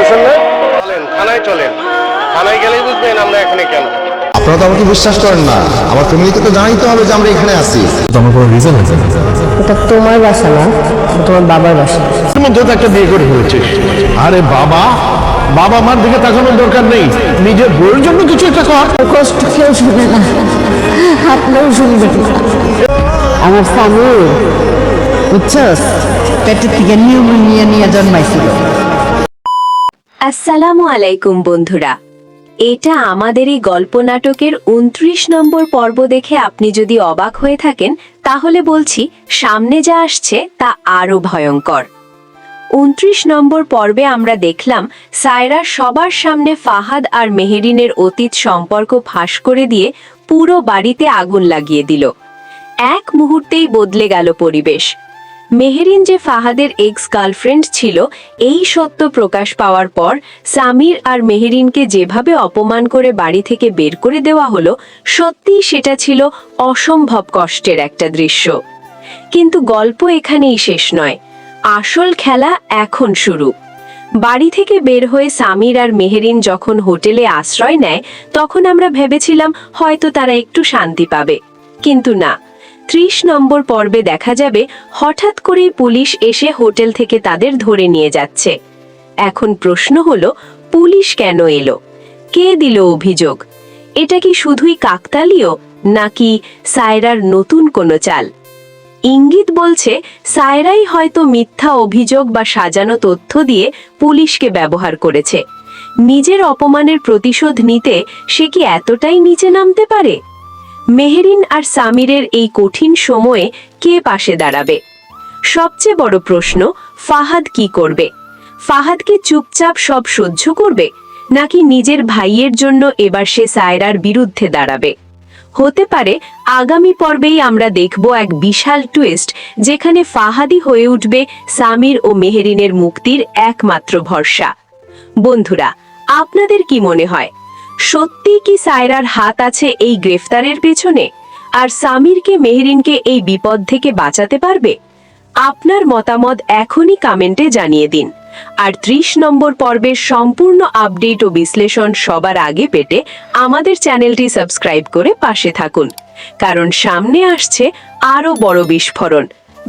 বুঝতেছেন না? চলেন থানায় চলেন, থানায় গেলেই বুঝবেন আমরা এখানে কেন। আপনারা তো আমাকে বিশ্বাস করেন না, আমার ফ্যামিলিকে তো জানাইতে হবে যে আমরা এখানে আছি। আমার কোনো রিজন আছে? এটা তোমার বাসা না, তোমার বাবার বাসা। তুমি তো একটা বিয়ে করে ফেলেছিস। আরে বাবা, বাবা মার দিকে তাকানোর দরকার নেই, নিজের বউয়ের জন্য কিছু একটা কর। কষ্ট কেউ শুনে না, আপনাও শুনবেন না। আমার স্বামী বুঝছস, পেটের থেকে নিউমোনিয়া নিয়ে জন্মাইছিল। আসসালামু আলাইকুম বন্ধুরা, এটা আমাদের এই গল্প নাটকের 29 নম্বর পর্ব দেখে আপনি যদি অবাক হয়ে থাকেন তাহলে বলছি সামনে যা আসছে তা আরো ভয়ঙ্কর। 29 নম্বর পর্বে আমরা দেখলাম সায়রা সবার সামনে ফাহাদ আর মেহেরিনের অতীত সম্পর্ক ফাঁস করে দিয়ে পুরো বাড়িতে আগুন লাগিয়ে দিল। এক মুহূর্তেই বদলে গেল পরিবেশ। মেহেরিন যে ফাহাদের এক্স গার্লফ্রেন্ড ছিল, এই সত্য প্রকাশ পাওয়ার পর সামির আর মেহেরিনকে যেভাবে অপমান করে বাড়ি থেকে বের করে দেওয়া হলো, সত্যিই সেটা ছিল অসম্ভব কষ্টের একটা দৃশ্য। কিন্তু গল্প এখানেই শেষ নয়, আসল খেলা এখন শুরু। বাড়ি থেকে বের হয়ে সামির আর মেহেরিন যখন হোটেলে আশ্রয় নেয়, তখন আমরা ভেবেছিলাম হয়তো তারা একটু শান্তি পাবে, কিন্তু না। 30 নম্বর পর্বে দেখা যাবে হঠাৎ করেই পুলিশ এসে হোটেল থেকে তাদের ধরে নিয়ে যাচ্ছে। এখন প্রশ্ন হলো, পুলিশ কেন এলো? কে দিল অভিযোগ? এটা কি শুধুই কাকতালীয়, নাকি সায়রার নতুন কোনো চাল? ইঙ্গিত বলছে সায়রাই হয়তো মিথ্যা অভিযোগ বা সাজানো তথ্য দিয়ে পুলিশকে ব্যবহার করেছে। নিজের অপমানের প্রতিশোধ নিতে সে কি এতটাই নিচে নামতে পারে? মেহেরিন আর সামিরের এই কঠিন সময়ে কে পাশে দাঁড়াবে? সবচেয়ে বড় প্রশ্ন, ফাহাদ কি করবে? ফাহাদকে চুপচাপ সব সহ্য করবে, নাকি নিজের ভাইয়ের জন্য এবার সে সায়রার বিরুদ্ধে দাঁড়াবে? হতে পারে আগামী পর্বেই আমরা দেখব এক বিশাল টুইস্ট, যেখানে ফাহাদই হয়ে উঠবে সামির ও মেহেরিনের মুক্তির একমাত্র ভরসা। বন্ধুরা, আপনাদের কি মনে হয়, সত্যি কি সায়রার হাত আছে এই গ্রেফতারের পেছনে? আর সামিরকে মেহেরিনকে এই বিপদ থেকে বাঁচাতে পারবে? আপনার মতামত এখনই কমেন্টে জানিয়ে দিন। আর 30 নম্বর পর্বের সম্পূর্ণ আপডেট ও বিশ্লেষণ সবার আগে পেতে আমাদের চ্যানেলটি সাবস্ক্রাইব করে পাশে থাকুন, কারণ সামনে আসছে আরো বড় বিস্ফোরণ।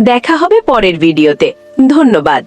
দেখা হবে পরের ভিডিওতে। ধন্যবাদ।